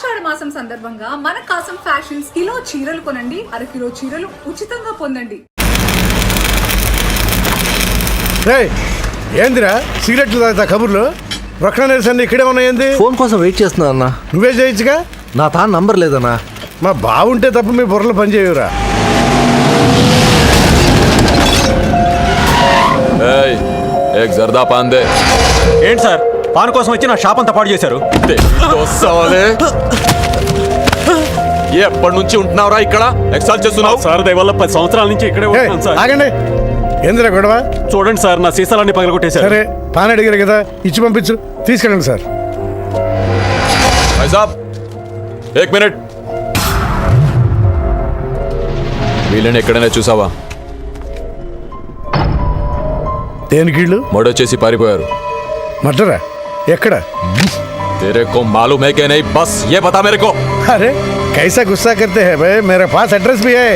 ఆషాఢ మాసం సందర్భంగా మన కాసం ఫ్యాషన్స్ కిలో చీరలు కొనండి, అరకిలో చీరలు ఉచితంగా పొందండి. ఏందిరా సిగరెట్లు తాగుతా కబుర్లు? రొక్క నిరసన ఇక్కడే ఉన్నాయండి. ఫోన్ కోసం వెయిట్ చేస్తున్నా అన్న. నువ్వే చేయొచ్చుగా. నా నంబర్ లేదన్నా. మా బాగుంటే తప్ప మీ బుర్రలు పనిచేయవురా. జర్దా పాన్ దే. ఏంటి సార్, పాన్ కోసం వచ్చి నా షాప్ అంతా పాడు చేశారు. ఎప్పటి నుంచి ఉంటున్నావురా ఇక్కడ? ఎక్సైజ్ చేస్తున్నావు సార్. దయవల్ల 10 సంవత్సరాల నుంచి ఇక్కడే ఉంటున్నాను సార్. ఆగండి, ఏందిరా గొడవ? చూడండి సార్, నా సీసాలన్నీ పగలగొట్టేశారు. సరే, పాన్ అడిగారు కదా, ఇచ్చి పంపించు. తీసుకెళ్ళండి సార్. ఏక్ మినిట్. వీళ్ళని ఎక్కడైనా చూసావా? దేనికీళ్ళు మర్డర్ చేసి పారిపోయారు. మర్డరా? ఎక్కడ? तेरे को मालूम है कि नहीं? बस ये बता मेरे को. अरे कैसा गुस्सा करते हैं भाई, मेरे पास एड्रेस भी है.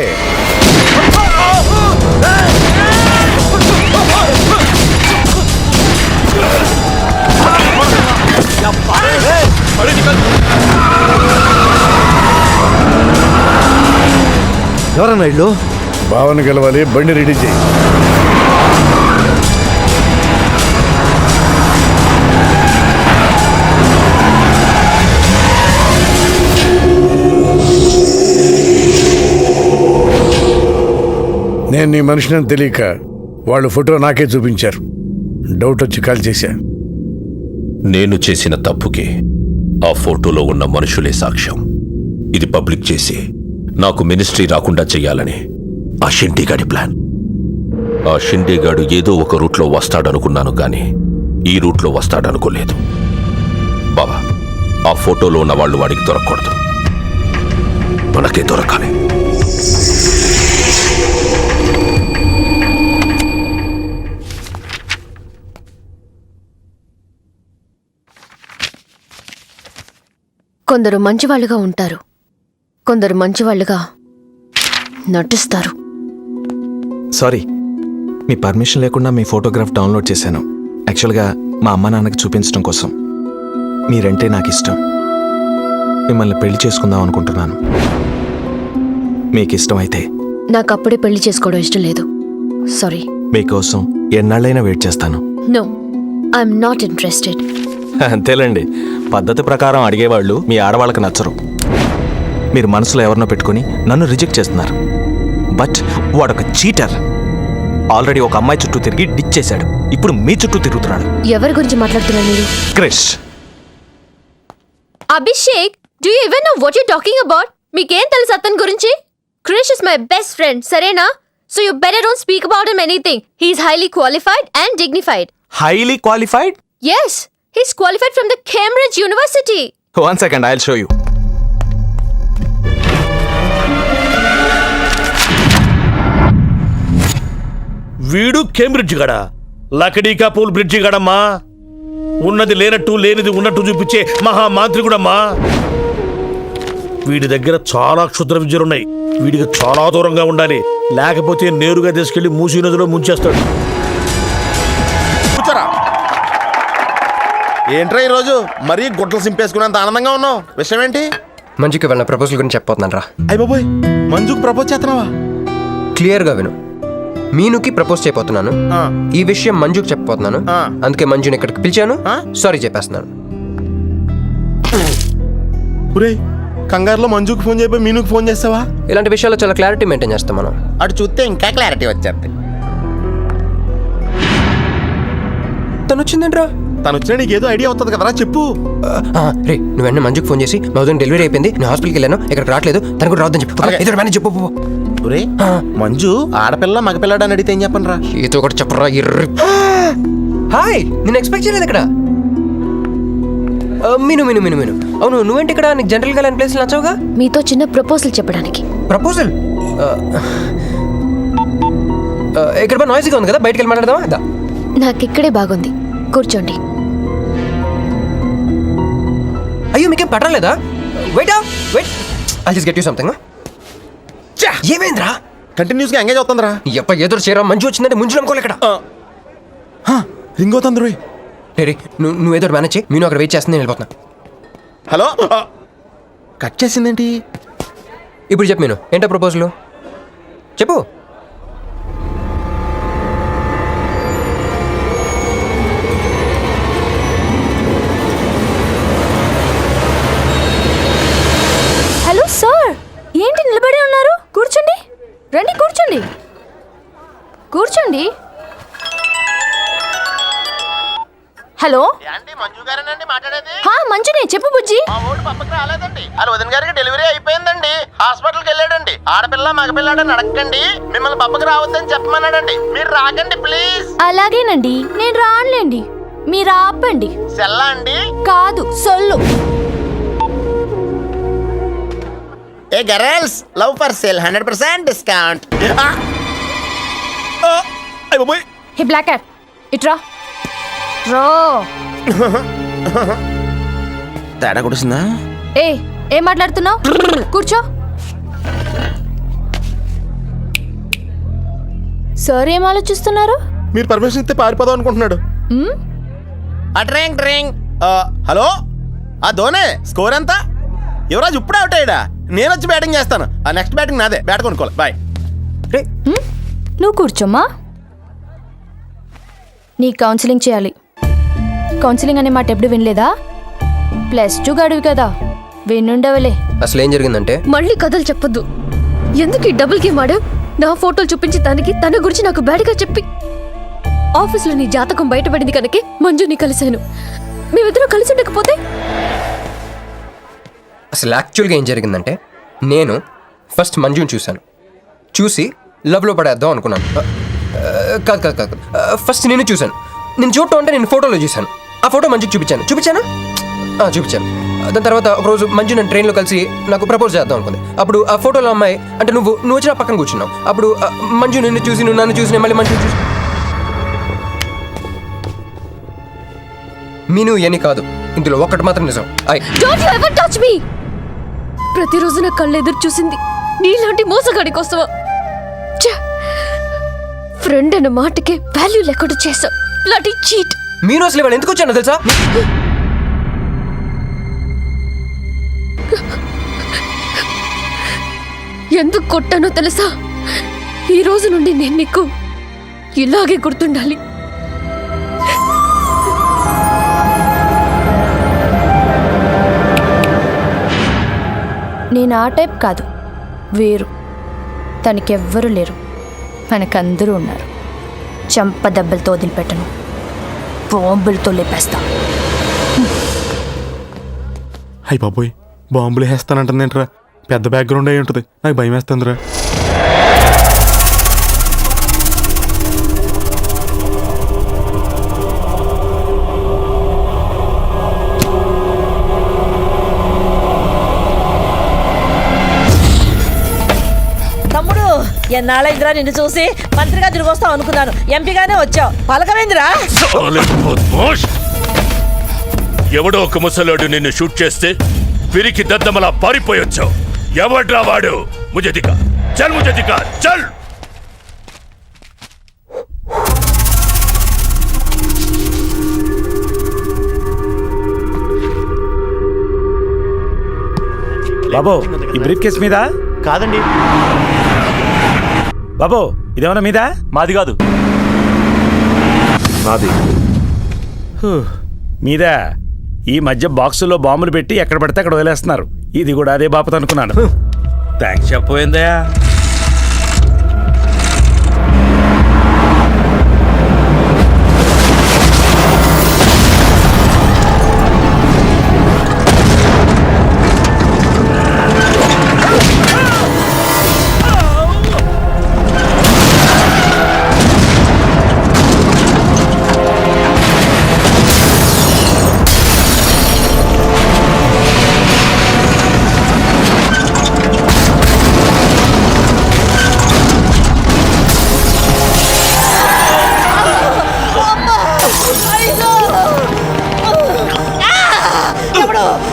ఎవరన్నా ఇల్లు? భావన గెలవాలి, బండి రెడీ చేయి. నేను నీ మనిషిని తెలియక వాళ్ళు ఫోటో నాకే చూపించారు. డౌట్ వచ్చి కాల్ చేశా. నేను చేసిన తప్పుకి ఆ ఫోటోలో ఉన్న మనుషులే సాక్ష్యం. ఇది పబ్లిక్ చేసి నాకు మినిస్ట్రీ రాకుండా చెయ్యాలని ఆ షిండీగాడి ప్లాన్. ఆ షిండీగాడు ఏదో ఒక రూట్లో వస్తాడనుకున్నాను కానీ ఈ రూట్లో వస్తాడనుకోలేదు. బాబా, ఆ ఫోటోలో ఉన్న వాళ్ళు వాడికి దొరకకూడదు, మనకే దొరకాలి. కొందరు మంచివాళ్ళుగా ఉంటారు, కొందరు మంచివాళ్ళుగా నటిస్తారు. సారీ, మీ పర్మిషన్ లేకుండా మీ ఫోటోగ్రాఫ్ డౌన్లోడ్ చేశాను. యాక్చువల్గా మా అమ్మ నాన్నకి చూపించడం కోసం. మీరంటే నాకు ఇష్టం. మిమ్మల్ని పెళ్లి చేసుకుందాం అనుకుంటున్నాను. మీకు ఇష్టం అయితే. నాకు అప్పుడే పెళ్లి చేసుకోవడం ఇష్టం లేదు. సారీ. మీకోసం ఎన్నాళ్ళైనా వెయిట్ చేస్తాను. No, I'm not interested. అంతేలేండి, పద్ధతి ప్రకారం అడిగేవాళ్ళు మీ ఆడవాళ్ళకి నచ్చరు. మీరు మనసులో ఎవరినో పెట్టుకుని నన్ను రిజెక్ట్ చేస్తున్నారు. బట్ వాడొక చీటర్. ఆల్రెడీ ఒక అమ్మాయి చుట్టూ తిరిగి డిచ్ చేశాడు. ఇప్పుడు మీ చుట్టూ తిరుగుతున్నాడు. ఎవరి గురించి మాట్లాడుతున్నారు మీరు? Krish. Abhishek, do you even know what you talking about? మీకేం తెలుసు అతని గురించి? Krish is my best friend, సరేనా? So you better don't speak about him anything. He is highly qualified and dignified. Highly qualified? Yes, he's qualified from the Cambridge University. One second, I'll show you. వీడు Cambridge గడా, లకడీకా pool bridge గడమ్మా. ఉన్నది లేనట్టు లేనిది ఉన్నట్టు చూపించే మహామాంత్రికుడమ్మా. వీడి దగ్గర చాలా క్షుద్ర విద్యలున్నాయి. వీడికి చాలా దూరంగా ఉండాలి, లేకపోతే నేరుగా తీసుకెళ్లి మూసీ నదిలో ముంచేస్తాడు. ఏంట్రా ఈరోజు మరీ గుడ్లు సింపేసుకున్నంత ఆనందంగా ఉన్నావు? విషయం ఏంటి? మంజుకి వెళ్ళిన ప్రపోజల్ గురించి చెప్పబోతున్నాను రా. అయ్య బాబోయ్, మంజుకు ప్రపోజ్ చేస్తున్నావా? క్లియర్గా విను. మీనుకి ప్రపోజ్ చేయబోతున్నాను. ఈ విషయం మంజుకి చెప్పబోతున్నాను. అందుకే మంజుని ఇక్కడికి పిలిచాను. సారీ చెప్పేస్తున్నాను. కంగారులో మంజుకి ఫోన్ చేయబోయి మీనుకి ఫోన్ చేస్తావా? ఇలాంటి విషయాల్లో చాలా క్లారిటీ మెయింటైన్ చేస్తాం మనం. అటు చూస్తే ఇంకా క్లారిటీ వచ్చేది. తను వచ్చిందేంట్రా? తను వచ్చినా నీకు ఏదో ఐడియా అవుతుంది కదరా, చెప్పు. రే, నువ్వు వెంటనే మంజుకి ఫోన్ చేసి మా వదిన డెలివరీ అయిపోయింది, నేను హాస్పిటల్కి వెళ్ళాను, ఇక్కడికి రావట్లేదు, తను కూడా రావద్దని చెప్పు. ఏదో మేనేజ్ చెప్పు. మంజు ఆడపిల్ల మగపిల్లాడు అని అడిగితే ఏం చెప్పను రా? ఏదో ఒకటి చెప్పరా. హాయ్, నేను ఎక్స్పెక్ట్ చేయలేదు ఇక్కడ. మీను మీను మీను మీను అవును, నువ్వేంటి ఇక్కడ? నీకు జనరల్గా లేని ప్లేస్ నచ్చవుగా? మీతో చిన్న ప్రపోజల్ చెప్పడానికి. ప్రపోజల్? ఇక్కడ నాయిస్గా ఉంది కదా, బయటికి వెళ్ళి మాట్లాడదామా? నాకు ఇక్కడే బాగుంది, కూర్చోండి. అయ్యో, మీకేం పట్టలేదా? Wait wait, I just get you something. ఏమైందిరా? కంటిన్యూస్ గా ఎంగేజ్ అవుతుందిరా. ఎప్ప ఏదో చీర మంజు వచ్చిందంటే ముంజు అనుకోలే ఇక్కడ. రింగ్ అవుతుంది రోయ్. నువ్వేదో మేనేజ్ చేయి, నేను అక్కడ వెయిట్ చేస్తుంది, నేను వెళ్ళిపోతున్నా. హలో కట్ చేసిందేంటి? ఇప్పుడు చెప్పు మీను, ఏంటో ప్రపోజల్ చెప్పు. హలో సార్, ఏంటి నిలబడి ఉన్నారు? కూర్చోండి, రండి కూర్చోండి, కూర్చోండి. హలో, మంజు గారేనండి మాట్లాడేది? మంచునే, చెప్పు బుజ్జి. మా ఓడి పక్కకు రాలేదండి. వాళ్ళ వదిన గారికి డెలివరీ అయిపోయిందండి. హాస్పిటల్కి వెళ్ళాడండి. ఆడపిల్ల మగపిల్లాడని అడగండి, మిమ్మల్ని పక్కకు రావద్దని చెప్పమన్నాడండి. మీరు రాకండి ప్లీజ్. అలాగేనండి, నేను రానులేండి, మీరు ఆపండి. సెల్లా అండి? కాదు, సొల్లు. Hey girls, love for sale 100% discount. Hey black cat, ఇట్రా రో. తేడా కొడుతుందా? ఏం మాట్లాడుతున్నావు? కూర్చో. సార్ ఏం ఆలోచిస్తున్నారు? మీరు పర్మిషన్ ఇస్తే పారిపోదాం అనుకుంటున్నాడు. Drink drink. హలో, ఆ ధోనే స్కోర్ ఎంత? యువరాజ్ ఇప్పుడు అవుట్ అయ్యాడా? నేను వచ్చి బ్యాటింగ్ చేస్తాను. ఆ నెక్స్ట్ బ్యాటింగ్ నాదే. బ్యాట్ కొనుక్కోవాలి. బాయ్. నువ్వు కూర్చోమ్మా. నీ కౌన్సిలింగ్ చేయాలి. కౌన్సిలింగ్ అనే మాట ఎప్పుడు వినలేదా? +2 గడువు కదా, వినుండవలే. అసలు ఏం జరిగిందంటే, మళ్ళీ కథలు చెప్పొద్దు. ఎందుకు ఈ డబుల్ గేమ్ ఆడావు? నా ఫోటోలు చూపించి తన గురించి నాకు బ్యాడ్గా చెప్పి ఆఫీస్లో నీ జాతకం బయటపడింది కనుకే మంజుని కలిశాను. మేమిద్దరం కలిసి ఉండకపోతే? అసలు యాక్చువల్గా ఏం జరిగిందంటే, నేను ఫస్ట్ మంజుని చూసి లవ్లో పడేద్దాం అనుకున్నాను. కాదు, ఫస్ట్ నేను చూశాను. నేను చూడటం అంటే నేను ఫోటోలో చూశాను. ఆ ఫోటో మంజుకి చూపించాను. దాని తర్వాత ఒకరోజు మంజు నేను ట్రైన్లో కలిసి నాకు ప్రపోజ్ చేద్దాం అనుకుంది. అప్పుడు ఆ ఫోటోలో అమ్మాయి అంటే నువ్వు వచ్చి నా పక్కన కూర్చున్నావు. అప్పుడు మంజు నిన్ను చూసి, నువ్వు నన్ను చూసి, మళ్ళీ మంజుని చూసి. మీను ఇవన్నీ కాదు, ఇందులో ఒక్కటి మాత్రం నిజం. Don't you ever touch me! ప్రతిరోజు నా కళ్ళు ఎదురు చూసింది నీలాంటి మోసగాడి కోసమా? ఫ్రెండ్ అన్న మాటకే వాల్యూ లేకుండా చేసావు. Bloody cheat. మీను అసలు ఇవాళ ఎందుకు వచ్చాను తెలుసా? ఎందుకు కొట్టానో తెలుసా? ఈ రోజు నుండి నేను నీకు ఇలాగే గుర్తుండాలి. నేను ఆ టైప్ కాదు, వేరు. తనకెవ్వరూ లేరు, మనకందరూ ఉన్నారు. చంప దెబ్బలతో వదిలిపెట్టను, బాంబులతో లేపేస్తా. అయ్యి బాబోయ్, బాంబులు వేస్తానంటుందేంట్రా? పెద్ద బ్యాక్గ్రౌండ్ అయి ఉంటుంది, నాకు భయం వేస్తుందిరా. తమ్ముడు, ఎన్నాళ్ళైందిరా నిన్ను చూసి? మంత్రిగా తిరిగి వస్తావు అనుకున్నాను, ఎంపీగానే వచ్చావు. పలకమేందిరా? ఎవడో ఒక ముసలోడు నిన్ను షూట్ చేస్తే పిరికి దద్దమలా పారిపోయొచ్చావు. ఎవడ్రా వాడు? ముజే దిఖా, చల్. బాబు, ఈ బ్రీఫ్ కేస్ మీద? కాదండి బాబు, ఇదేమన్నా మీద? మాది కాదు. నాది మీద ఈ మధ్య బాక్సుల్లో బాంబులు పెట్టి ఎక్కడ పడితే అక్కడ వదిలేస్తున్నారు. ఇది కూడా అదే బాపత అనుకున్నాను. థ్యాంక్స్ చెప్పపోయిందా?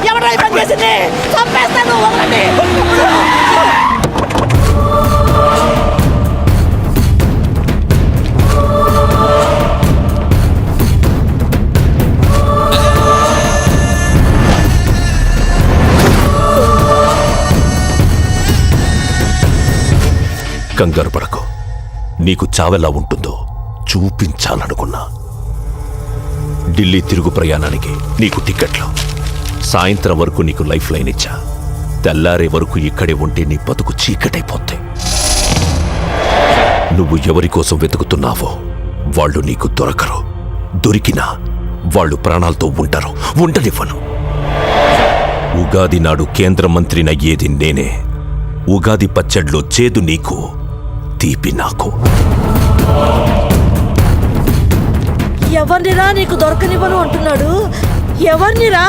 ఎవడో ఈ పని చేసింది? చంపేస్తాను, వదలండి. కంగారు పడకు, నీకు చావెలా ఉంటుందో చూపించాలనుకున్నా. ఢిల్లీ తిరుగు ప్రయాణానికి నీకు టిక్కెట్లు. సాయంత్రం వరకు నీకు లైఫ్ లైన్ ఇచ్చా. తెల్లారే వరకు ఇక్కడే ఉంటే నీ బతుకు చీకటైపోతే. నువ్వు ఎవరి కోసం వెతుకుతున్నావో వాళ్ళు నీకు దొరకరు. దొరికినా వాళ్ళు ప్రాణాలతో ఉంటారు. ఉండనివ్వను. ఉగాది నాడు కేంద్ర మంత్రినయ్యేది నేనే. ఉగాది పచ్చడ్లో చేదు నీకు, తీపి నాకు. ఎవరినిరా నీకు దొరకనివ్వను అంటున్నాడు? ఎవరినిరా?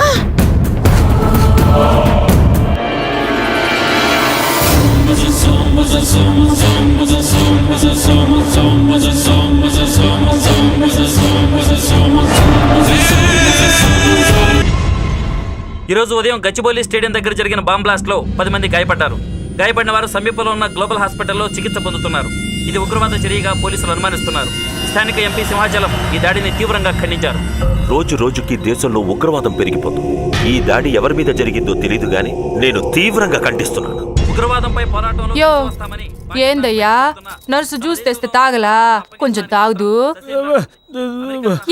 ఈరోజు ఉదయం గచ్చిబౌలి స్టేడియం దగ్గర జరిగిన బాంబ్ బ్లాస్ట్ లో 10 మంది గాయపడ్డారు. గాయపడిన వారు సమీపంలో ఉన్న గ్లోబల్ హాస్పిటల్లో చికిత్స పొందుతున్నారు. ఇది ఉగ్రవాద చర్యగా పోలీసులు అనుమానిస్తున్నారు. స్థానిక ఎంపీ సింహాచలం ఈ దాడిని తీవ్రంగా ఖండించారు. రోజు రోజుకి దేశంలో ఉగ్రవాదం పెరిగిపోతుంది. ఈ దాడి ఎవరి మీద జరిగిందో తెలియదు గాని నేను తీవ్రంగా ఖండిస్తున్నాను. ఉగ్రవాదంపై పోరాటంలో యో ఏందయ్యా, నర్సు జ్యూస్ తెస్తే తాగలా? కొంచెం తాగుదు.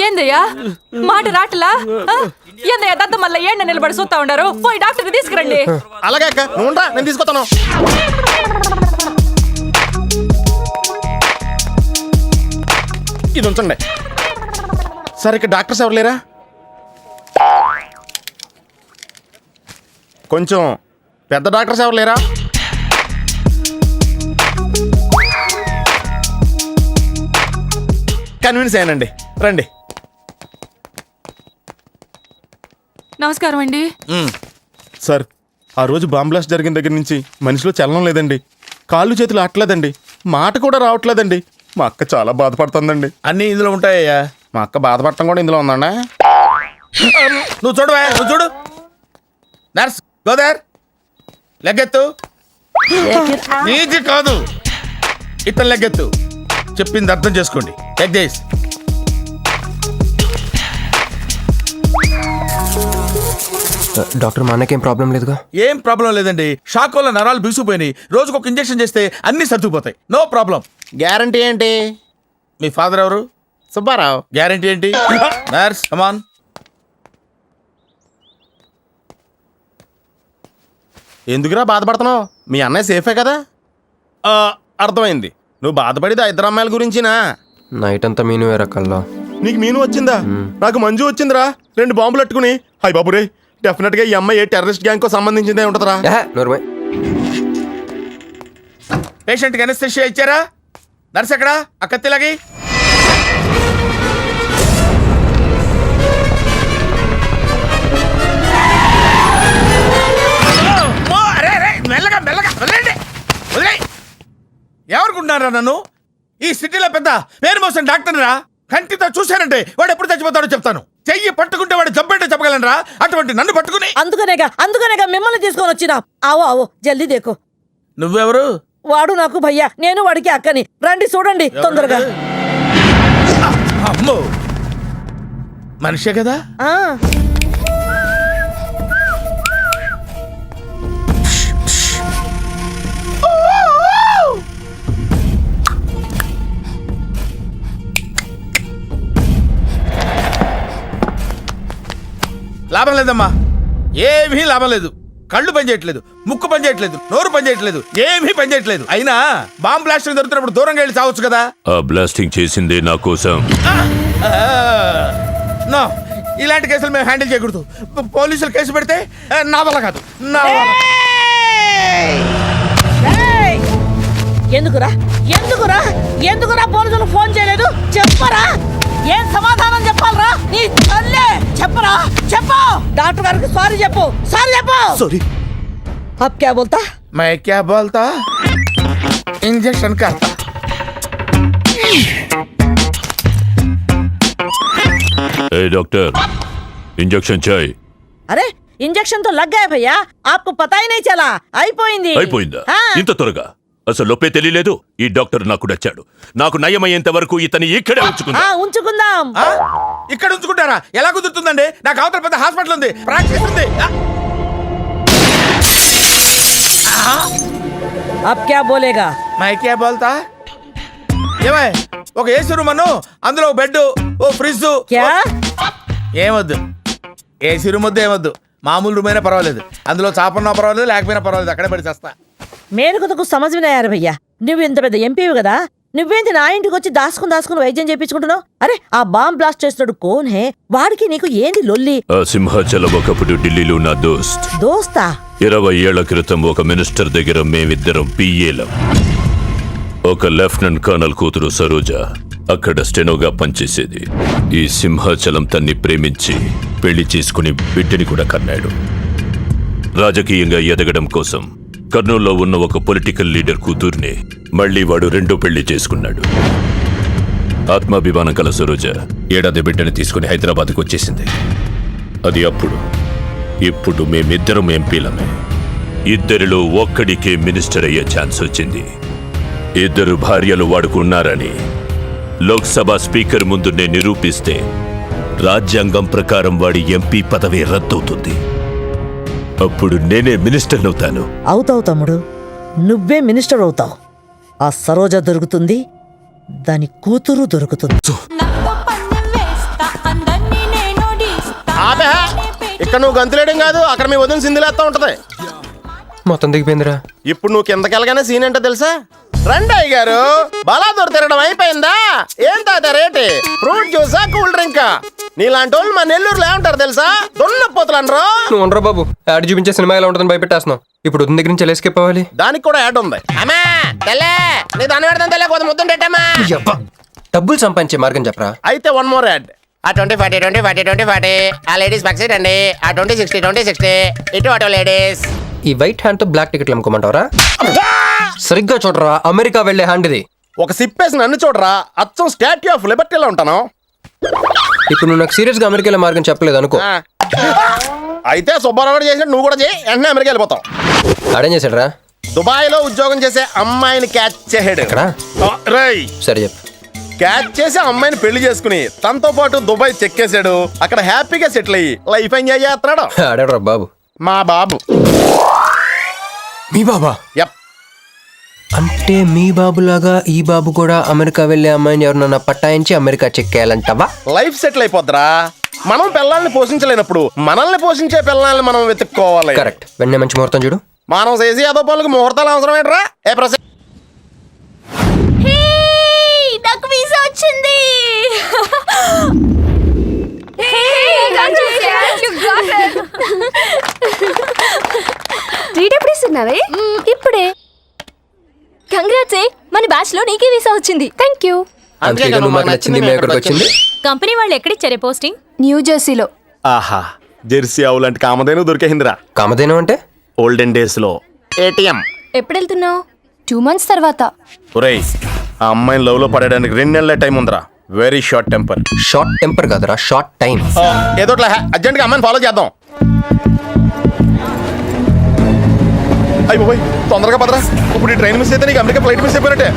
ఏందయ్యా మాట రాటలా? ఏందయ్యా దత్త మళ్ళీ ఏండ నిలబడి చూస్తా ఉండారు? పోయి డాక్టర్ తీసుకురండి. అలాగే అక్క, నువ్వు ఉండరా, నేను తీసుకొస్తాను. ఇది ఉంచండి. సరే, ఇక్కడ డాక్టర్స్ ఎవరు లేరా? కొంచెం పెద్ద డాక్టర్స్ ఎవరు లేరా? కన్విన్స్ అయ్యానండి, రండి. నమస్కారం అండి. సార్, ఆ రోజు బాంబ్ బ్లాస్ట్ జరిగిన దగ్గర నుంచి మనిషిలో చలనం లేదండి. కాళ్ళు చేతులు ఆటలేదండి. మాట కూడా రావట్లేదండి. మా అక్క చాలా బాధపడుతుందండి. అన్నీ ఇందులో ఉంటాయ్యా. మా అక్క బాధపడటం కూడా ఇందులో ఉందండి. నువ్వు చూడవా, నువ్వు చూడు. నర్స్ గోదర్, లెగ్గెత్తు. నీది కాదు, ఇతను లెగ్గెత్తు. చెప్పింది అర్థం చేసుకోండి. Take this. డాక్టర్, మా అన్నకేం ప్రాబ్లం లేదుగా? ఏం ప్రాబ్లం లేదండి. షాక్ వల్ల నరాలు బిగుసిపోయినాయి. రోజుకు ఒక ఇంజెక్షన్ చేస్తే అన్ని సర్దుకుపోతాయి. No problem. గ్యారంటీ ఏంటి? మీ ఫాదర్ ఎవరు? సుబ్బారావు. గ్యారంటీ ఏంటి? నర్స్ కమాన్. ఎందుకురా బాధపడుతున్నావు? మీ అన్నయ్య సేఫే కదా? అర్థమైంది. నువ్వు బాధపడేది ఆ ఇద్దరు అమ్మాయిల గురించినా? నైట్ అంతా మీను వేరే కల్లా. నీకు మీను వచ్చిందా? నాకు మంజు వచ్చిందిరా. 2 బాంబులు అట్టుకుని. హాయ్ బాబు రే, డెఫినెట్ గా ఈ అమ్మాయి ఏ టెర్రరిస్ట్ గ్యాంగ్ కో సంబంధించిందే ఉంటుందిరా. పేషెంట్కి అనస్థెషియా ఇచ్చారా? నర్స్ ఎక్కడా? ఆ కత్తిలాగి. మెల్లగా మెల్లగా వదిలేండి, వదిలే. ఎవరుకుంటున్నారా నన్ను? ఈ సిటీలో పెద్ద పేరు మోసం డాక్టర్ రా. కంటితో చూశానంటే వాడు ఎప్పుడు చచ్చిపోతాడో చెప్తాను. చెయ్యి పట్టుకుంటే వాడు జబ్బేంటో చెప్పగలనరా? అటువంటి నన్ను పట్టుకుని. అందుకనేగా మిమ్మల్ని తీసుకొని వచ్చినా. ఆవో ఆవో జల్దీ దేకో. నువ్వెవరు? వాడు నాకు భయ్యా, నేను వాడికి అక్కని. రండి చూడండి తొందరగా. అమ్మో, మనిషే కదా? లాభం లేదమ్మా, ఏమీ లాభం లేదు. కళ్ళు పనిచేయట్లేదు, ముక్కు పనిచేయట్లేదు, నోరు పనిచేయట్లేదు, ఏమీ పనిచేయట్లేదు. అయినా బాంబ్ బ్లాస్టింగ్ దొరుకుతున్నప్పుడు దూరంగా వెళ్ళి చావచ్చు కదా. ఆ బ్లాస్టింగ్ చేసిందే నా కోసం. నో, ఇలాంటి కేసులు మేము హ్యాండిల్ చేయకూడదు. పోలీసులు కేసు పెడితే నా వల్ల కాదు. ఎందుకురా ఎందుకురా ఎందుకురా పోలీసులు ఫోన్ చేయలేదు? చెప్పరా, ఏం సమాధానం చెప్పాలరా? నీ తల్లే చెప్పరా, చెప్పు. డాక్టర్ గారికి సారీ చెప్పు, సారీ చెప్పు. సారీ. అబ్ క్యా బోల్తా? मैं क्या बोलता? इंजेक्शन करता. ए डॉक्टर, इंजेक्शन चाहिए. अरे इंजेक्शन तो लग गया भैया, आपको पता ही नहीं चला. అయిపోయింది. అయిపోయిందా? ఇంత త్వరగా? అసలు లోపే తెలియలేదు. ఈ డాక్టర్ నాకు నచ్చాడు. నాకు నయమయ్యేంత వరకు ఇతని ఇక్కడే ఉంచుకుందాం. ఇక్కడ ఉంచుకుంటారా? ఎలా కుదురుతుందండి? నాకు అవతల పెద్ద హాస్పిటల్ ఉంది, ప్రాక్టీస్ ఉంది. अब क्या बोलेगा? మైకే బోల్తా ఏమై ఒక ఏసీ రూమ్ అను, అందులో ఒక బెడ్, ఓ ఫ్రిడ్జ్. ఏమొద్దు, ఏసీ రూమ్ వద్దు, ఏమొద్దు. మామూలు రూమ్ అయినా పర్వాలేదు, అందులో చాపన్నా పర్వాలేదు, లేకపోయినా పర్వాలేదు, అక్కడే పడి చేస్తా. మేలుకు సమజమైనారు భయ్యా. నువ్వు ఇంత పెద్ద ఎంపీవి కదా, నువ్వేంటి నా ఇంటికి వచ్చి దాసుకుని వైద్యం చేయించుకుంటున్నావు? అరే ఆ బాంబ్ బ్లాస్ట్ చేస్తున్నాడు కోన్ హే, వాడికి నీకు ఏంది లొల్లి? ఆ సింహాచలం ఒకప్పుడు ఢిల్లీలో నా దోస్తా 20 ఏళ్ల క్రితం ఒక మినిస్టర్ దగ్గర మేమిద్దరం పిఏలం. ఒక లెఫ్టినెంట్ కర్నల్ కూతురు సరోజ అక్కడ స్టెనోగా పనిచేసేది. ఈ సింహాచలం తన్ని ప్రేమించి పెళ్లి చేసుకుని బిడ్డని కూడా కన్నాడు. రాజకీయంగా ఎదగడం కోసం కర్నూల్లో ఉన్న ఒక పొలిటికల్ లీడర్ కూతుర్ని మళ్లీ వాడు రెండో పెళ్లి చేసుకున్నాడు. ఆత్మాభిమానం కల సరోజ ఏడాది బిడ్డని తీసుకుని హైదరాబాద్కు వచ్చేసింది. అది అప్పుడు. ఇప్పుడు మేమిద్దరం ఎంపీలమే. ఇద్దరిలో ఒక్కడికే మినిస్టర్ అయ్యే ఛాన్స్ వచ్చింది. ఇద్దరు భార్యలు వాడుకున్నారని లోక్సభ స్పీకర్ ముందు నేను నిరూపిస్తే రాజ్యాంగం ప్రకారం వాడి ఎంపీ పదవి రద్దవుతుంది. అప్పుడు నేనే మినిస్టర్ అవుతాను. అవుతావు తమ్ముడు, నువ్వే మినిస్టర్ అవుతావు. ఆ సరోజ దొరుకుతుంది, దాని కూతురు దొరుకుతుంది. ఇక్కడ నువ్వు గంతులేయడం కాదు, అక్కడ మీ వదిన సింధులేస్తా ఉంటది. మొత్తం దిగిపోయిందిరా. ఇప్పుడు నువ్వు కిందకెళ్ళగానే సీన్ ఏంటో తెలుసా? రండయ్య గారు, బలాదూర్ తిరగడం అయిపోయిందా? ఏం తాత రేటి? Fruit జ్యూసా, cool డ్రింకా? నీలాంటి వాళ్ళు మా నెల్లూరులో ఏమంటారు తెలుసా? దున్నపోతులు అనరు. నువ్వు ఉండరా బాబు, యాడ్ చూపించే సినిమా ఎలా ఉంటుందని భయపెట్టేస్తున్నావు. ఇప్పుడు వదిన దగ్గర నుంచి ఎలా ఎస్కేప్ అవ్వాలి? దానికి కూడా యాడ్ ఉంది. అమ్మా తెల్లే, నీ దాన్ని పెడతాను తెల్లే, కొంత ముద్దుంటమ్మా. డబ్బులు సంపాదించే మార్గం చెప్పరా. అయితే 1 more యాడ్. ఆ 20-40 20-40 20-40 ఆ లేడీస్ బ్యాక్ సైడ్ అండి. ఆ 20-60 20-60 ఇటు ఆటో లేడీస్. ఈ వైట్ హ్యాండ్ తో బ్లాక్ టికెట్లు అమ్ముకోమంటావరా? సరిగ్గా చూడరా, అమెరికా వెళ్లే హ్యాండ్ ఇది. ఒక సిప్పేసి నన్ను చూడరా, అచ్చం స్టాట్యూ ఆఫ్ లిబర్టీలో ఉంటాను. ఇప్పుడు నువ్వు నాకు సీరియస్ గా అమెరికా వెళ్ళే మార్గం చెప్పలేదు అనుకో. అయితే సుబ్బారావు చేసినట్టు నువ్వు కూడా చేయి, వెంటనే అమెరికా వెళ్ళిపోతావు. ఆడేం చేశాడరా? దుబాయ్ లో ఉద్యోగం చేసే అమ్మాయిని క్యాచ్ చేసాడు. సరే చెప్పు. క్యాచ్ చేసి అమ్మాయిని పెళ్లి చేసుకుని తనతో పాటు దుబాయ్ చెక్కేశాడు. అక్కడ హ్యాపీగా సెటిల్ అయ్యి లైఫ్ ఎంజాయ్ చేస్తున్నాడు. ఆడాడు బాబు. మా బాబు. మీ బాబా? యప్. అంటే మీ బాబులాగా ఈ బాబు కూడా అమెరికా వెళ్లే అమ్మాయిని ఎవరినన్నా పట్టాయించి అమెరికా చెక్కేయాలంటవా? లైఫ్ సెటిల్ అయిపోద్దిరా. మనం పిల్లల్ని పోషించలేనప్పుడు మనల్ని పోషించే పిల్లల్ని మనం వెతుక్కోవాలి. కరెక్ట్. వెంటనే మంచి ముహూర్తం చూడు. మనం చేసి ఏదో పనులకు ముహూర్తాలు అవసరం ఏంట్రా? ఏ ప్రశ్న? నాకు వీసా వచ్చింది. ట్రీట్ ఎప్పుడు ఇస్తున్నావే? ఇప్పుడే. కంగ్రాట్స్, మన బ్యాచ్ లో నీకే వీసా వచ్చింది. Thank you. కంపెనీ వాళ్ళు ఎక్కడిచ్చారే పోస్టింగ్? న్యూ జెర్సీలో. ఆహా, జెర్సీ ఆవు లాంటి కామధేను దొరికేసిందిరా. కామధేను అంటే? ఓల్డెన్ డేస్ లో ఏటీఎం. ఎప్పుడు వెళ్తున్నావు? 2 months తర్వాత. ఒరేయ్, ఆ అమ్మాయిని లవ్ లో పడడానికి 2 నెలల టైం ఉందిరా. Very short temper. Short temper కాదురా, షార్ట్ టైం. ఏదో అర్జెంట్ గా అమ్మాయిని ఫాలో చేద్దాం. అయిపోయి తొందరగా పదరా. ఇప్పుడు ఈ ట్రైన్ మిస్ అయితే నీకు అమెరికా ఫ్లైట్ మిస్ అయిపోయినట్టే.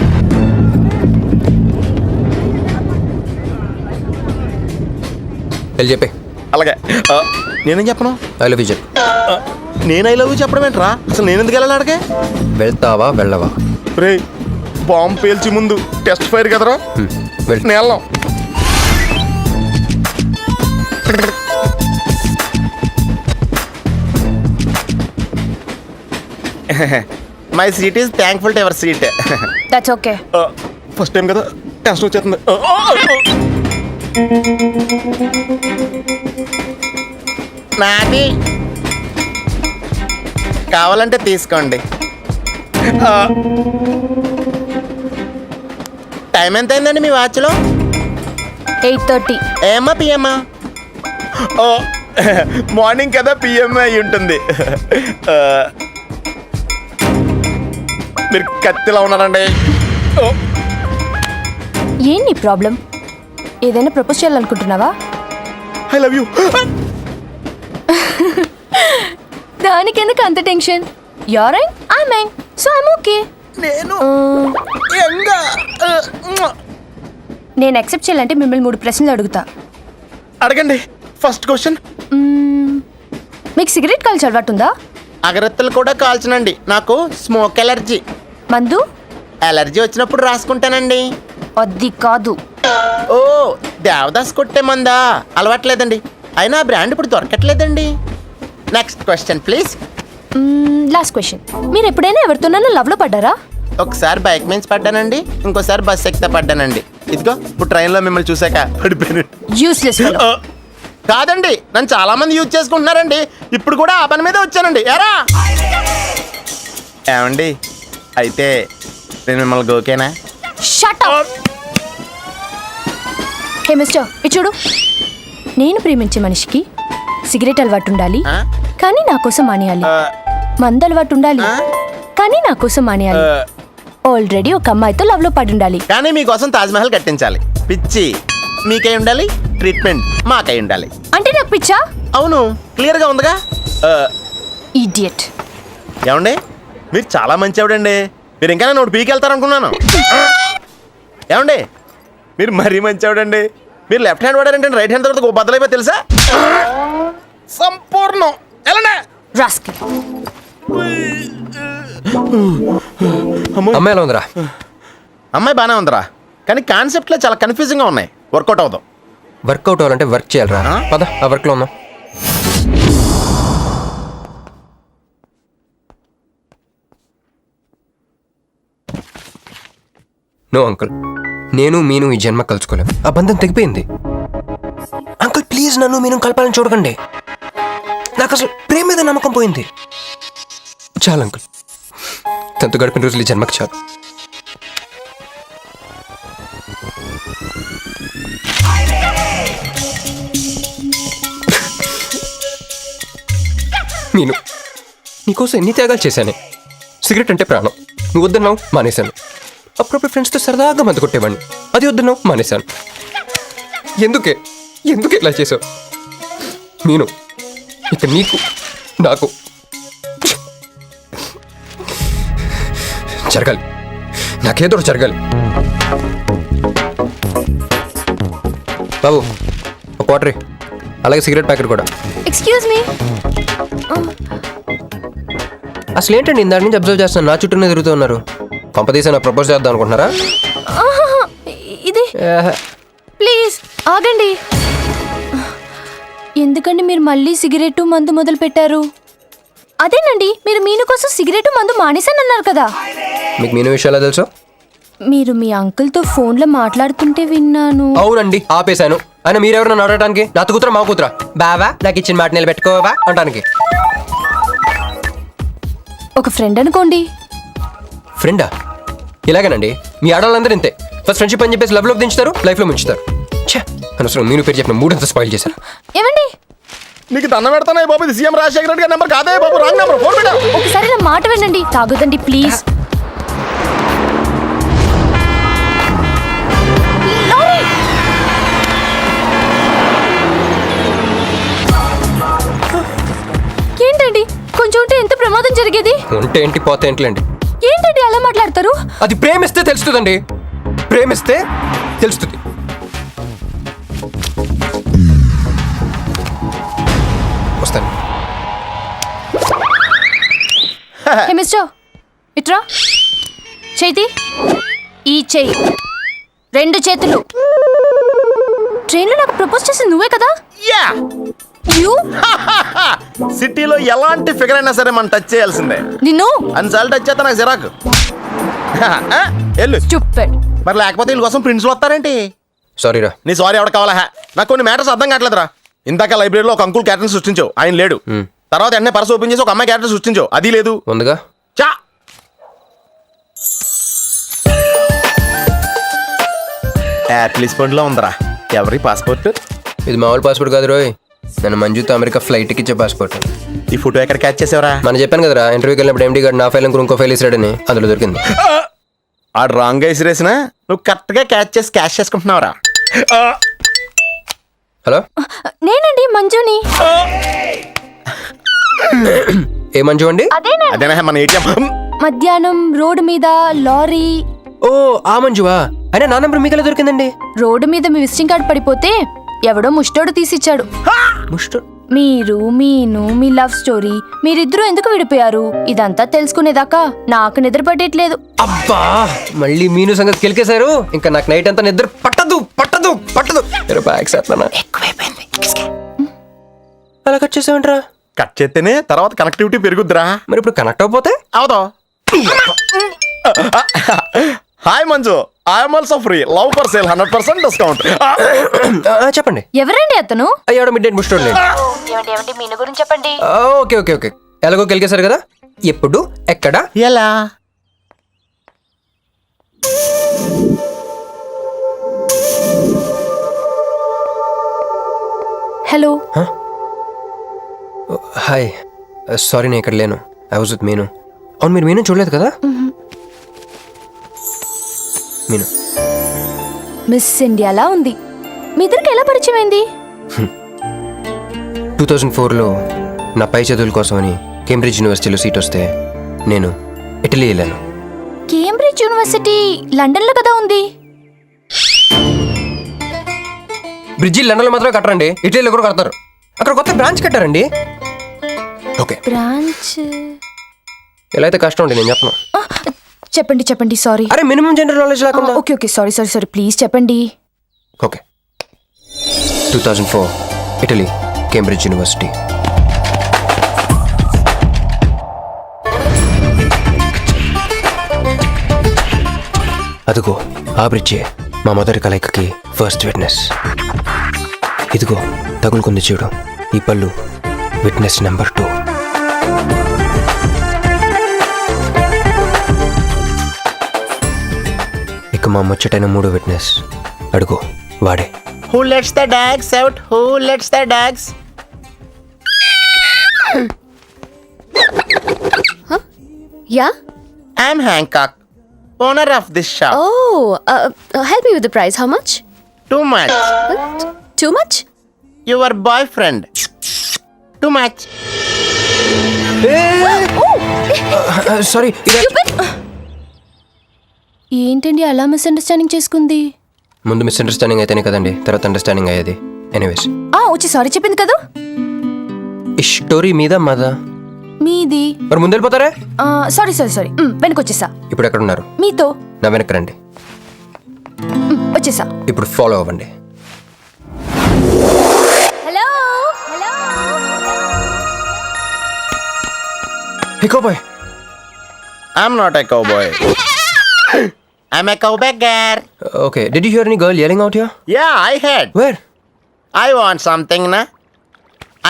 వెళ్ళి చెప్పే. అలాగే. నేనేం చెప్పను? ఐ లవ్ యూ చెప్పు. నేను ఐ లవ్ యూ చెప్పడం ఏంట్రా? అసలు నేను ఎందుకు వెళ్ళాలి అడిగే? వెళ్తావా వెళ్ళవా? రే, బాంబు పేల్చి ముందు టెస్ట్ ఫైర్ కదరా. నేను వెళ్ళాం. My seat is thankful to ever seat. That's okay. First time కదా, టెన్షన్ వచ్చేస్తుంది. నాది కావాలంటే తీసుకోండి. టైం ఎంత అయిందండి మీ వాచ్లో? 8:30. ఏమా పిఎమ్మా? మార్నింగ్ కదా, పిఎం అయి ఉంటుంది. మీరు కత్తిలా ఉన్నారండి. ఏంటి ప్రాబ్లం? ఏదైనా ప్రపోజ్ చేయాలనుకుంటున్నావా? I love you. దానికి ఎందుకు అంత tension? You're young, I young, so I'm okay. నేను యాక్సెప్ట్ చేయాలంటే మిమ్మల్ని 3 ప్రశ్నలు అడుగుతా. అడగండి. ఫస్ట్ క్వశ్చన్, మీకు సిగరెట్ కాల్చి అలవాటు ఉందా? అగరత్తులు కూడా కాల్చనండి, నాకు స్మోక్ ఎలర్జీ. మందు? ఎలర్జీ వచ్చినప్పుడు రాసుకుంటానండి. అది కాదు. ఓ దేవదాస్ కొట్టే మందా అలవాట్లేదండి. అయినా ఆ బ్రాండ్ ఇప్పుడు దొరకట్లేదండి. Next question please. Last question. మీరు ఎప్పుడైనా ఎవరితోనైనా లవ్ లో పడ్డారా? ఒకసారి బైక్ మీద పడ్డానండి, ఇంకోసారి బస్ ఎక్కితే పడ్డానండి. ఇదిగో ఇప్పుడు ట్రైన్లో మిమ్మల్ని చూసాక పడిపోయాను. యూస్లెస్. కాదండి, నన్ను చాలా మంది యూజ్ చేసుకుంటున్నారండి. ఇప్పుడు కూడా ఆ పని మీద వచ్చానండి. ఎరా ఏమండి, అయితే నేను మిమ్మల్ని గోకేనా? Shut up. హే మిస్టర్, ఇది చూడు. నేను ప్రేమించే మనిషికి సిగరెట్ అలవాటు ఉండాలి, కానీ నా కోసం మానేయాలి. మందు అలవాటు ఉండాలి, కానీ నా కోసం మానేయాలి. ఆల్రెడీ ఒక అమ్మాయితో లవ్ లో పడి ఉండాలి, కానీ మీకోసం తాజ్మహల్ కట్టించాలి. పిచ్చి మీకై ఉండాలి, ట్రీట్మెంట్ మాకై ఉండాలి. అంటే నాకు పిచ్చా? అవును, క్లియర్ గా ఉందిగా. ఇడియట్. ఏమండి, మీరు చాలా మంచి ఆవిడండి. మీరు ఇంకా నన్ను పీకి వెళ్తారనుకున్నాను. ఏమండి, మీరు మరీ మంచి ఆవిడండి. మీరు లెఫ్ట్ హ్యాండ్ వాడారంటే రైట్ హ్యాండ్ తర్వాత బద్దలైపోయి తెలుసా? సంపూర్ణం. ఎలానే రాస్కెల్. అమ్మాయి ఎలా ఉందిరా? అమ్మాయి బాగానే ఉందిరా, కానీ కాన్సెప్ట్లో చాలా కన్ఫ్యూజింగ్గా ఉన్నాయి. వర్కౌట్ అవుతాం. వర్కౌట్ అవ్వాలంటే వర్క్ చేయాలరా. పద ఆ వర్క్లో ఉన్నాం. నో అంకుల్, నేను మీను ఈ జన్మ కలుసుకోలేం. ఆ బంధం తెగిపోయింది. అంకుల్ ప్లీజ్ నన్ను మీను కలపాలని చూడకండి. నాకు అసలు ప్రేమ మీద నమ్మకం పోయింది. చాలు అంకుల్, తనతో గడిపిన రోజులు ఈ జన్మకి చాలు. మీను, నీకోసం ఎన్ని త్యాగాలు చేశానే. సిగరెట్ అంటే ప్రాణం, నువ్వు వద్దన్నావు మానేశాను. అప్పుడప్పుడు ఫ్రెండ్స్తో సరదాగా మందు కొట్టేవాడిని, అది వద్దన్నావు మానేశాను. ఎందుకే ఇలా చేసావు మీను? ఇక నీకు నాకు జరగాలి, నాకేదో జరగాలి. బాబు ఒక వాటరీ, అలాగే సిగరెట్ ప్యాకెట్ కూడా. Excuse me. అసలు ఏంటండి ఇందాక నుంచి అబ్జర్వ్ చేస్తాను, నా చుట్టూనే తిరుగుతూ ఉన్నారు. కంపదీసా నా ప్రపోజ్ చేద్దాం అనుకుంటున్నారా? ఇది ప్లీజ్ ఆగండి. ఎందుకండి మీరు మళ్ళీ సిగరెట్ మందు మొదలు పెట్టారు? అదేనండి, మీరు మీను కోసం సిగరెట్ మందు మానేశానన్నారు కదా. మీకు మీను విషయాలు తెలుసు? మీరు మీ అంకుల్తో ఫోన్లో మాట్లాడుతుంటే విన్నాను. అవునండి, ఆపేశాను. అయినా మీరెవరన్నా అడగటానికి? నా కూతురా మా కూతురా? బావా నాకు ఇచ్చిన మాట నిలబెట్టుకోవా అంటానికి. ఒక ఫ్రెండ్ అనుకోండి. ఫ్రెండా? ఇలాగేనండి, మీ ఆడవాళ్ళందరూ ఇంతే. ఫస్ట్ ఫ్రెండ్షిప్ అని చెప్పేసి లవ్లో దించుతారు, లైఫ్లో ముంచుతారు. ఛే, అనవసరం మీను పేరు చెప్పిన మూడంతా స్పాయిల్ చేశారు. ఏమండి, నీకు దండం పెడతానే బాబు, ఇది సీఎం రాజశేఖర రెడ్డి గారి నెంబర్ కాదే బాబు, రాంగ్ నెంబర్. ఫోన్ పెట్టా. ఒకసారి నా మాట వినండి. తాగొద్దండి ప్లీజ్. ఏంటండి, కొంచెం ఉంటే ఎంత ప్రమాదం జరిగేది. ఉంటే ఏంటి, పోతే ఏంటిలేండి. ఏంటండి అలా మాట్లాడతారు? అది ప్రేమిస్తే తెలుస్తుందండి, ప్రేమిస్తే తెలుస్తుంది. వస్తాను. హే మిస్టర్, ఇట్రా. చేతి ఈ చెయ్యి, రెండు చేతులు. ట్రైన్లో నాకు ప్రపోజ్ చేసింది నువ్వే కదా? యా. యూ సిటీలో ఎలాంటి ఫిగర్ అయినా సరే మనం టచ్ చేయాల్సిందే. నిన్ను అన్నిసార్లు టచ్ చేస్తా నాకు చిరాకు. వెళ్ళు. స్టూపిడ్. మరి లేకపోతే వీళ్ళ కోసం ప్రిన్స్లు వస్తారేంటి? సారీరా. నీ సారీ ఎవడ కావాలా? నాకు కొన్ని మ్యాటర్స్ అర్థం కావట్లేదురా. ఇందాక లైబ్రరీలో ఒక అంకుల్ క్యారెక్టర్ సృష్టించావు, ఆయన లేడు. తర్వాత ఎన్నే పర్స్ ఓపెన్ చేసి ఒక అమ్మాయి క్యారెక్టర్ సృష్టించావు, అది లేదు. ఉందిగా. చా యాప్లిస్ పండ్లో ఉందరా. ఎవరి పాస్పోర్ట్? ఇది మామూలు పాస్పోర్ట్ కాదు రోయ్, నన్ను మంజుతో అమెరికా ఫ్లైట్కి ఇచ్చే పాస్పోర్ట్. ఈ ఫోటో ఎక్కడ క్యాచ్ చేసావరా? మనం చెప్పాను కదరా, ఇంటర్వ్యూకి వెళ్ళినప్పుడు ఎండి గారు నా ఫైల్ ఇంకో ఫైల్ ఇస్తాడని, అందులో దొరికింది. ఆ రాంగ్ గా ఇసిరేసినా నువ్వు కరెక్ట్ గా క్యాచ్ చేసి క్యాష్ చేసుకుంటున్నావురా. హలో, నేనండి మంజుని. ఏ మంజు అండి? అదేనా మన ఏటీఎం. మధ్యాహ్నం రోడ్డు మీద లారీ. ఓ ఆ మంజువా? అయినా నా నంబర్ మీకు ఎలా దొరికిందండి? రోడ్డు మీద మీ విజిటింగ్ కార్డ్ పడిపోతే ఎవడో ముష్టోడు తీసిచ్చాడు. ముష్టి మీరు మీను మీ లవ్ స్టోరీ మీరిద్దరూ ఎందుకు విడిపోయారు ఇదంతా తెలుసుకునేదాకా నాకు నిద్ర పట్టేట్లేదు. అబ్బా మళ్ళీ మీను సంగతి కెలికేశారు. ఇంకా నాకు నైట్ అంతా నిద్ర పట్టదు పట్టదు పట్టదు. బ్యాగ్స్ ఎట్లా ఎక్కువైపోయింది. అలా కట్ చేసామంటారా? కట్ చేస్తేనే తర్వాత కనెక్టివిటీ పెరుగుద్దిరా. మరి ఇప్పుడు కనెక్ట్ అయిపోతే అవుదా? Hi Manju, I'm also free. Love for sale 100% discount. చెప్పండి. ఎవరండి అతను? అయ్యాడు మిడ్ నైట్ ముస్టోడ్ లేదు. మీను గురించి చెప్పండి. ఓకే ఓకే ఓకే ఎలాగో కెలికేశారు కదా. ఎప్పుడు ఎక్కడ ఎలా? హలో. హాయ్ సారీ నేను ఇక్కడ లేను. ఐ వాజ్ విత్ మీను. అవును మీరు మీను చూడలేదు కదా? మీను మిస్ ఇండియాలా ఉంది. మీ ఇద్దరికి ఎలా పరిచయం అయింది? 2004లో నా పై చదువుల కోసమని కేంబ్రిడ్జ్ యూనివర్సిటీలో సీట్ వస్తే నేను ఇటలీ వెళ్ళాను. కేంబ్రిడ్జ్ యూనివర్సిటీ లండన్లో కదా ఉంది. బ్రిడ్జి లండన్లో మాత్రమే కట్టరండి, ఇటలీలో కూడా కడతారు. అక్కడ కొత్త బ్రాంచ్ కట్టారండి. ఓకే బ్రాంచ్ ఎలా అయితే కష్టం అండి నేను చెప్పను. చెప్పండి చెప్పండి. సారీ. అరే మినిమం జనరల్ నాలెడ్జ్ లేకుండా. Okay okay sorry sorry sorry please చెప్పండి. Okay 2004 Italy Cambridge university. అదిగో ఆ బ్రిడ్జే మా మొదటి కలయికకి ఫస్ట్ విట్నెస్. ఇదిగో తగులుకుంది చూడు ఈ పళ్ళు, విట్నెస్ నెంబర్ 2. ఇక మా ముచ్చటైన 3 విట్నెస్ అడుగు వాడే. Who lets the dogs out? Who lets the dogs? Yeah. I'm Hancock, owner of this shop. Help me with the price. How much? Too much. Too much? Your boyfriend. Too much. Sorry. ఏంటండి అలా misunderstanding చేసుకుంది? ముందు misunderstanding అయితేనే కదండి తర్వాత understanding అయ్యేది. Anyways వచ్చి sorry చెప్పింది కదా. ఈ స్టోరీ మీద మాదా మీది. మరి ముందు వెళ్ళిపోతారా? సారీ సారీ సారీ వెనకొచ్చేసా. ఇప్పుడు ఎక్కడ ఉన్నారు? మీతో. నా వెనక్కి రండి. వచ్చేసా. ఇప్పుడు ఫాలో అవ్వండి. Hello hello. Hey cowboy. I'm not a cowboy. I'm a cowbagger. Okay, did you hear any girl yelling out here? Yeah, I heard. Where? I want something, na?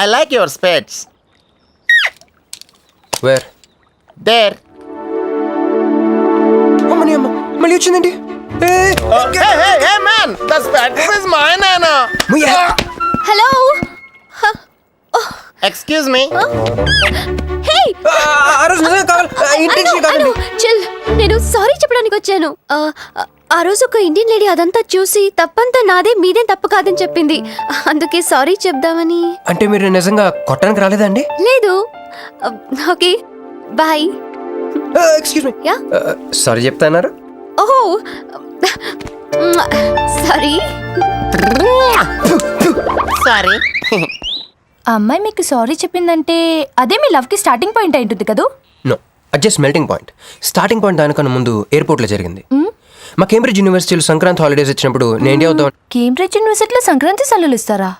I like your spades. Where? There. అమ్మని అమ్మ మళ్ళీ వచ్చిందండి. Hey, man! The spades is mine, Anna. Hello. Excuse me. హే. ఆ రోజు నిజంగా కావాలి. Intention కాదండి. Chill. నేను సారీ చెప్పడానికి వచ్చాను. ఆ రోజు ఒక ఇండియన్ లేడీ అదంతా చూసి తప్పంతా నాదే మీదేం తప్పు కాదని చెప్పింది. అందుకే సారీ చెప్దామని. అంటే మీరు నిజంగా కొట్టడానికి రాలేదా అండి? లేదు. Okay bye. Excuse me. Ya. Sorry చెప్తాన్నారు. ఓహో సారీ. Sorry. ఆ అమ్మాయి మీకు సారీ చెప్పిందంటే అదే మీ లవ్కి స్టార్టింగ్ పాయింట్ అయి ఉంటుంది కదా? నో, అది just melting point. Starting point దానికన్నా ముందు ఎయిర్పోర్ట్లో జరిగింది. మా కేంబ్రిడ్జ్ యూనివర్సిటీలో సంక్రాంతి హాలిడేస్ ఇచ్చినప్పుడు నేను ఇండియా వద్దాం. కేంబ్రిడ్జ్ యూనివర్సిటీలో సంక్రాంతి సెలవులు ఇస్తారా?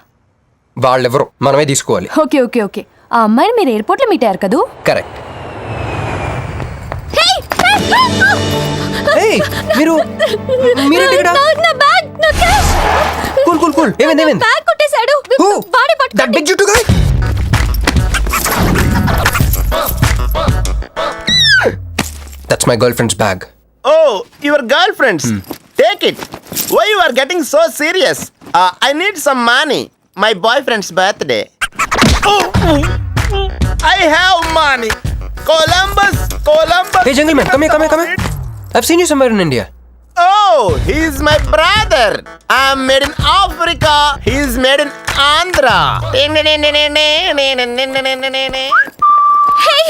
వాళ్ళెవరో మనమే తీసుకోవాలి. Okay okay okay. ఆ అమ్మాయిని మీరు ఎయిర్పోర్ట్లో మీట్ అయ్యారు కదూ? కరెక్ట్. మీరు నా బ్యాగ్ నా క్యాష్. Cool cool cool. ఏమైంది ఏమైంది? బ్యాగ్ కొట్టేశాడు. బాడీ పట్టుకోండి. దట్ బిగ్ జుట్టు guy. That's my girlfriend's bag. Oh, your girlfriend's. Take it. Why you are getting so serious? I need some money. My boyfriend's birthday. I have money. Columbus. Hey gentleman, come here. I've seen you somewhere in India. Oh, he's my brother. I'm made in Africa. He's made in Andhra. Hey!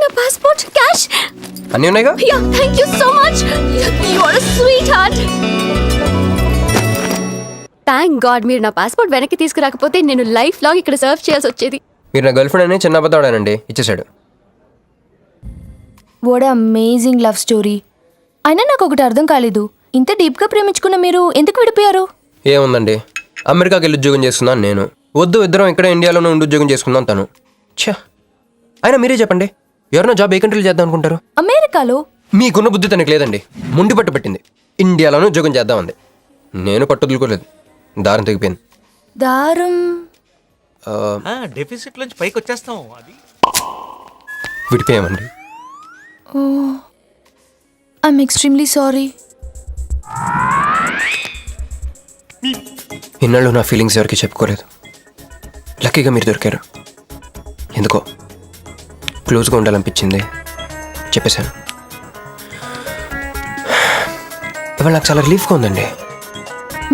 నా passport cash అన్నీ ఉన్నాయిగా? Yeah thank you so much. You are a sweetheart. Thank God మీరు నా passport వెనక్కి తీసుకురాకపోతే నేను life long ఇక్కడ serve చేయాల్సి వచ్చేది. మీరు నా గర్ల్ ఫ్రెండ్ అని చిన్న అబద్ధాడానండి, ఇచ్చేసాడు. What amazing love story. అయినా నాకు ఒకటి అర్థం కాలేదు, ఇంత డీప్గా ప్రేమించుకున్న మీరు ఎందుకు విడిపోయారు? ఏముందండి, అమెరికాకి వెళ్ళి ఉద్యోగం చేస్తున్నాను నేను. వద్దు, ఇద్దరం ఇక్కడ ఇండియాలోనే ఉండి ఉద్యోగం చేసుకుందాం తను. ఛా, అయినా మీరే చెప్పండి, ఎవరైనా జాబ్ ఏ కంట్రీలో చేద్దాం అనుకుంటారు? అమెరికాలో? మీకున్న బుద్ధి తనకి లేదండి. ముండి పట్టు పెట్టింది, ఇండియాలోనే ఉద్యోగం చేద్దామంది. నేను పట్టుదలుకోలేదు, దారం తెగిపోయింది. దారం డెఫిసిట్ నుంచి పైకి వచ్చేస్తాం. అది విడిపోయామండి. I'm extremely sorry. ఇన్నాళ్ళు నా ఫీలింగ్స్ ఎవరికి చెప్పుకోలేదు. లక్కీగా మీరు దొరికారు. ఎందుకో క్లోజ్గా ఉండాలనిపించింది, చెప్పేశాను. ఇవాళ నాకు చాలా రిలీఫ్గా ఉందండి.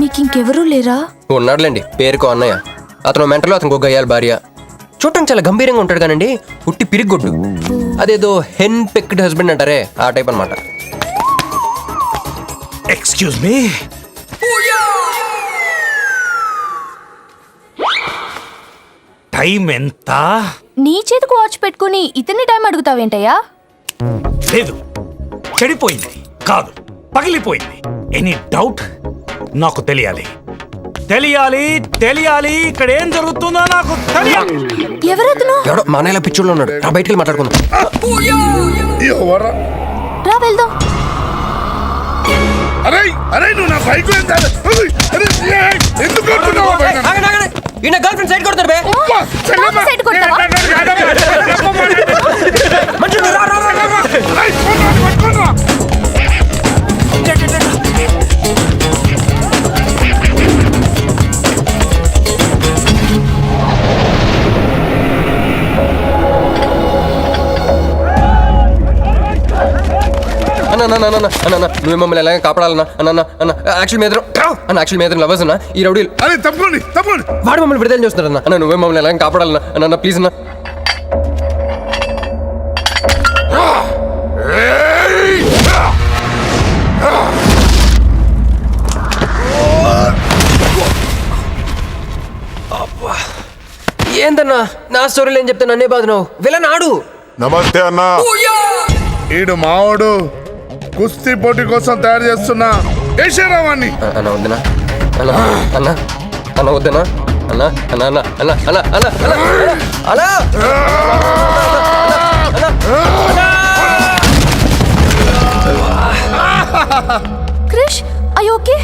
మీకు ఇంకెవరూ లేరా? ఉన్నాడులేండి, పేరుకో అన్నయ్య. అతను మెంటలో, అతనికి గయ్యాల భార్య. చూడటానికి చాలా గంభీరంగా ఉంటాడు కానండి, పుట్టి పిరిగొడ్డు. అదేదో హెన్ పెక్డ్ హస్బెండ్ అంటారే, ఆ టైప్ అనమాట. ఎక్స్క్యూజ్ మీ, టైం ఎంత? నీ చేతికి వాచ్ పెట్టుకుని ఇతన్ని టైం అడుగుతావేంటయ్యా? లేదు, చెడిపోయింది కాదు, పగిలిపోయింది. Any doubt? నాకు తెలియాలి, తెలియాలి, తెలియాలి. ఇక్కడ ఏం జరుగుతుందో నాకు తెలియాలి. ఎవరతను? ఎవడో మా అన్నయ్యలా పిచ్చోళ్ళు ఉన్నాడు, రా బయటికి వెళ్ళి మాట్లాడుకుందాం. రా వెళ్దాం. అరే అరే, నువ్వు నా బైక్ ఎందుకు కొడుతున్నావు? ఈయన గర్ల్ ఫ్రెండ్ సైడ్ కొడతారు బే. సైడ్ కొడతావా? మంచి రా, రా, రా, రా, రా. అన్న నువ్వు మమ్మల్ని ఎలాగ కాపాడాలన్నా అన్న అన్న యాక్చువల్ మీద యాక్చువల్ మీద లవర్స్ అన్న ఈ రౌడీలు. అరే తప్పండి తప్పండి, వాడు మమ్మల్ని విడుదల చేస్తున్నాడు అన్న. నువ్వే మమ్మల్ని ఎలాగ కాపాడాలన్నా అన్న ప్లీజ్ అన్న. ఏందన్నా నా స్టోరీలు ఏం చెప్తే నన్నే బాధనావు? విలన్ ఆడు. నమస్తే అన్న. ఈడు మావాడు కుస్తీ పోటీ కోసం తయారు చేస్తున్నా యశరావాన్ని. అన్న వద్దనా అన్న అన్న అన్న వద్దనా అన్న అన్న అన్న అన్న అన్న అన్న అన్న అన్న. క్రిష్, అయ్యో ఓకే,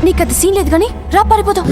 నీకు అది సీన్ లేదు కానీ రా పారిపోదాం.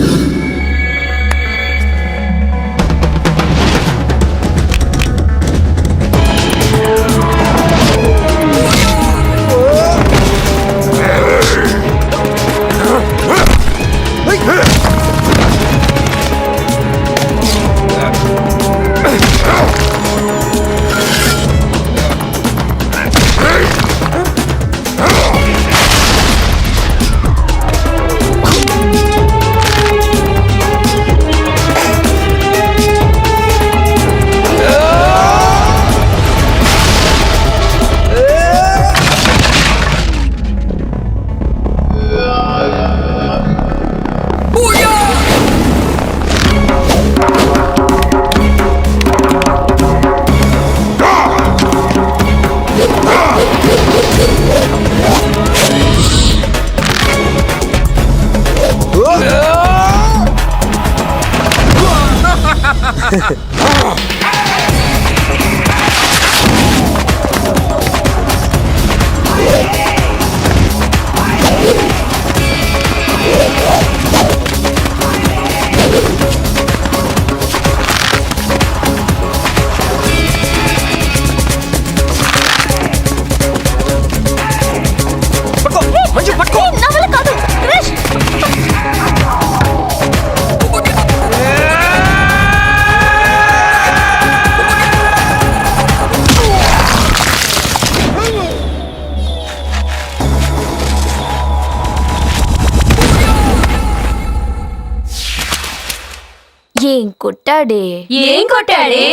ఏం కొట్టాడే? ఏం కొట్టాడే?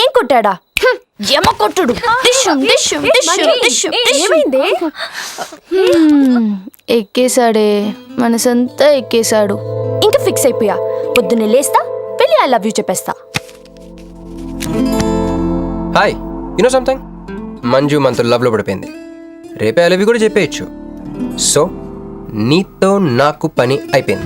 ఏం కొట్టాడా? ఎమకొట్టుడు దిష్యం దిష్యం దిష్యం దిష్యం ఏమైంది? ఎక్కేశాడే, మనసంతా ఎక్కేశాడు. ఇంకా ఫిక్స్ అయిపోయా, పొద్దున్నే లేస్తా, పెళ్ళి ఐ లవ్ యూ చెప్పేస్తా. హాయ్, యూనో సంథింగ్, మంజు మనతో లవ్లో పడిపోయింది. రేపే ఐ లవ్ యూ కూడా చెప్పేయచ్చు. సో నీతో నాకు పని అయిపోయింది.